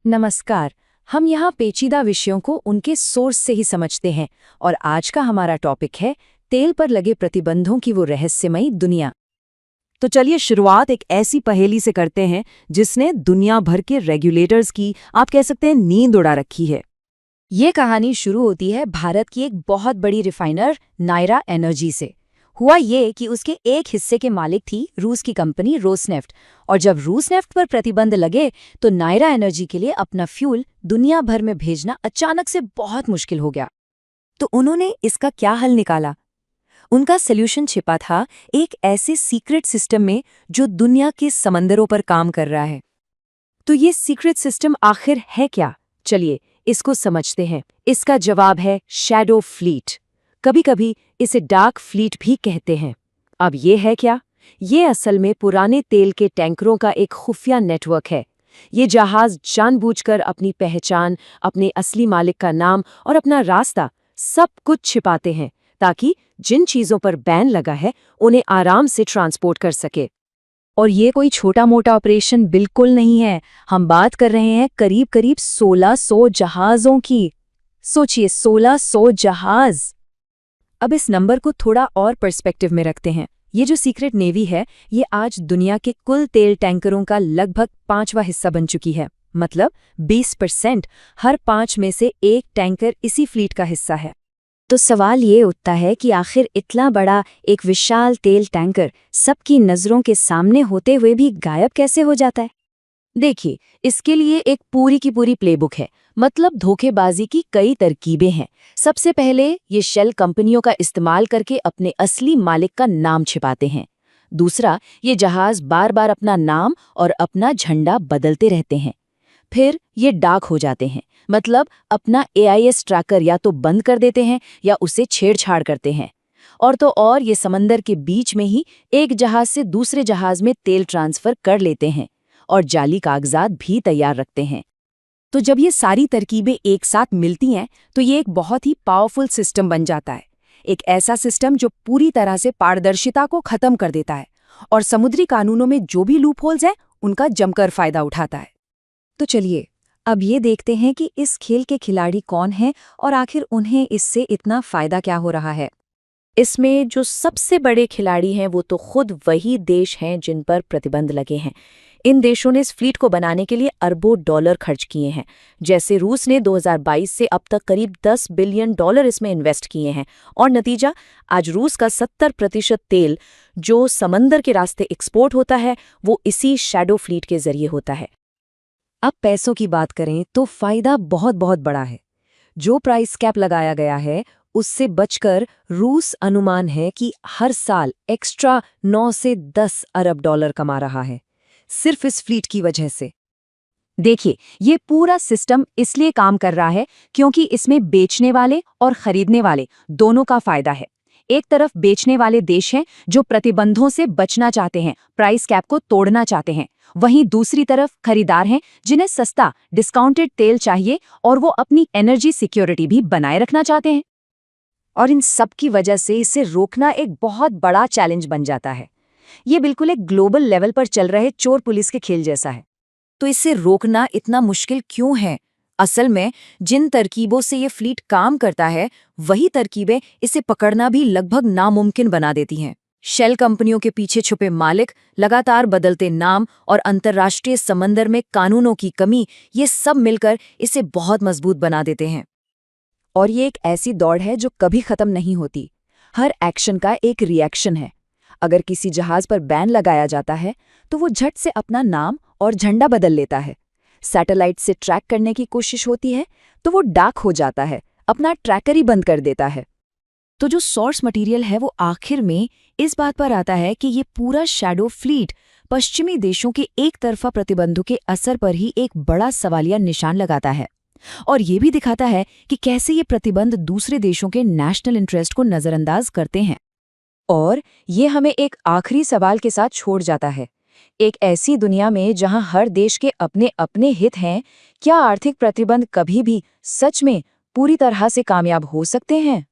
नमस्कार। हम यहाँ पेचीदा विषयों को उनके सोर्स से ही समझते हैं और आज का हमारा टॉपिक है तेल पर लगे प्रतिबंधों की वो रहस्यमयी दुनिया। तो चलिए शुरुआत एक ऐसी पहेली से करते हैं जिसने दुनिया भर के रेगुलेटर्स की आप कह सकते हैं नींद उड़ा रखी है। ये कहानी शुरू होती है भारत की एक बहुत बड़ी रिफाइनर नायरा एनर्जी से। हुआ ये कि उसके एक हिस्से के मालिक थी रूस की कंपनी रोसनेफ्ट, और जब रूसनेफ्ट पर प्रतिबंध लगे तो नायरा एनर्जी के लिए अपना फ्यूल दुनिया भर में भेजना अचानक से बहुत मुश्किल हो गया। तो उन्होंने इसका क्या हल निकाला? उनका सॉल्यूशन छिपा था एक ऐसे सीक्रेट सिस्टम में जो दुनिया के समंदरों पर काम कर रहा है। तो ये सीक्रेट सिस्टम आखिर है क्या? चलिए इसको समझते हैं। इसका जवाब है शैडो फ्लीट। कभी कभी इसे डार्क फ्लीट भी कहते हैं। अब ये है क्या? ये असल में पुराने तेल के टैंकरों का एक खुफिया नेटवर्क है। ये जहाज जानबूझकर अपनी पहचान, अपने असली मालिक का नाम और अपना रास्ता सब कुछ छिपाते हैं ताकि जिन चीजों पर बैन लगा है उन्हें आराम से ट्रांसपोर्ट कर सके। और ये कोई छोटा मोटा ऑपरेशन बिल्कुल नहीं है। हम बात कर रहे हैं करीब करीब 1600 जहाज़ों की। सोचिए, 1600 जहाज़। अब इस नंबर को थोड़ा और पर्सपेक्टिव में रखते हैं। ये जो सीक्रेट नेवी है, ये आज दुनिया के कुल तेल टैंकरों का लगभग 5वां हिस्सा बन चुकी है। मतलब 20%। हर 5 में से एक टैंकर इसी फ्लीट का हिस्सा है। तो सवाल ये उठता है कि आखिर इतना बड़ा एक विशाल तेल टैंकर सबकी नज़रों के सामने होते हुए भी गायब कैसे हो जाता है? देखिए, इसके लिए एक पूरी की पूरी प्लेबुक है। मतलब धोखेबाजी की कई तरकीबें हैं। सबसे पहले ये शेल कंपनियों का इस्तेमाल करके अपने असली मालिक का नाम छिपाते हैं। दूसरा, ये जहाज बार बार अपना नाम और अपना झंडा बदलते रहते हैं। फिर ये डाक हो जाते हैं। मतलब अपना AIS ट्रैकर या तो बंद कर देते हैं या उसे छेड़छाड़ करते हैं। और तो और ये समंदर के बीच में ही एक जहाज से दूसरे जहाज में तेल ट्रांसफर कर लेते हैं और जाली कागजात भी तैयार रखते हैं। तो जब ये सारी तरकीबें एक साथ मिलती हैं तो ये एक बहुत ही पावरफुल सिस्टम बन जाता है। एक ऐसा सिस्टम जो पूरी तरह से पारदर्शिता को खत्म कर देता है और समुद्री कानूनों में जो भी लूपहोल्स हैं उनका जमकर फायदा उठाता है। तो चलिए अब ये देखते हैं कि इस खेल के खिलाड़ी कौन हैं और आखिर उन्हें इससे इतना फायदा क्या हो रहा है। इसमें जो सबसे बड़े खिलाड़ी हैं वो तो खुद वही देश हैं जिन पर प्रतिबंध लगे हैं। इन देशों ने इस फ्लीट को बनाने के लिए अरबों डॉलर खर्च किए हैं। जैसे रूस ने 2022 से अब तक करीब $10 बिलियन इसमें इन्वेस्ट किए हैं, और नतीजा आज रूस का 70% तेल जो समंदर के रास्ते एक्सपोर्ट होता है वो इसी शैडो फ्लीट के जरिए होता है। अब पैसों की बात करें तो फायदा बहुत बहुत बड़ा है। जो प्राइस कैप लगाया गया है उससे बचकर रूस अनुमान है कि हर साल एक्स्ट्रा 9 से 10 अरब डॉलर कमा रहा है, सिर्फ इस फ्लीट की वजह से। देखिए, ये पूरा सिस्टम इसलिए काम कर रहा है क्योंकि इसमें बेचने वाले और खरीदने वाले दोनों का फायदा है। एक तरफ बेचने वाले देश हैं जो प्रतिबंधों से बचना चाहते हैं, प्राइस कैप को तोड़ना चाहते हैं। वहीं दूसरी तरफ खरीदार हैं जिन्हें सस्ता डिस्काउंटेड तेल चाहिए और वो अपनी एनर्जी सिक्योरिटी भी बनाए रखना चाहते हैं। और इन सब की वजह से इसे रोकना एक बहुत बड़ा चैलेंज बन जाता है। ये बिल्कुल एक ग्लोबल लेवल पर चल रहे चोर पुलिस के खेल जैसा है। तो इसे रोकना इतना मुश्किल क्यों है? असल में जिन तरकीबों से ये फ्लीट काम करता है वही तरकीबें इसे पकड़ना भी लगभग नामुमकिन बना देती हैं। शेल कंपनियों के पीछे छुपे मालिक, लगातार बदलते नाम और अंतर्राष्ट्रीय समंदर में कानूनों की कमी, ये सब मिलकर इसे बहुत मजबूत बना देते हैं। और ये एक ऐसी दौड़ है जो कभी खत्म नहीं होती। हर एक्शन का एक रिएक्शन है। अगर किसी जहाज पर बैन लगाया जाता है तो वो झट से अपना नाम और झंडा बदल लेता है। सैटेलाइट से ट्रैक करने की कोशिश होती है तो वो डाक हो जाता है, अपना ट्रैकर ही बंद कर देता है। तो जो सोर्स मटेरियल है वो आखिर में इस बात पर आता है कि ये पूरा शैडो फ्लीट पश्चिमी देशों के एक तरफा प्रतिबंधों के असर पर ही एक बड़ा सवालिया निशान लगाता है, और ये भी दिखाता है कि कैसे ये प्रतिबंध दूसरे देशों के नेशनल इंटरेस्ट को नजरअंदाज करते हैं। और ये हमें एक आखिरी सवाल के साथ छोड़ जाता है। एक ऐसी दुनिया में जहां हर देश के अपने अपने हित हैं, क्या आर्थिक प्रतिबंध कभी भी सच में पूरी तरह से कामयाब हो सकते हैं?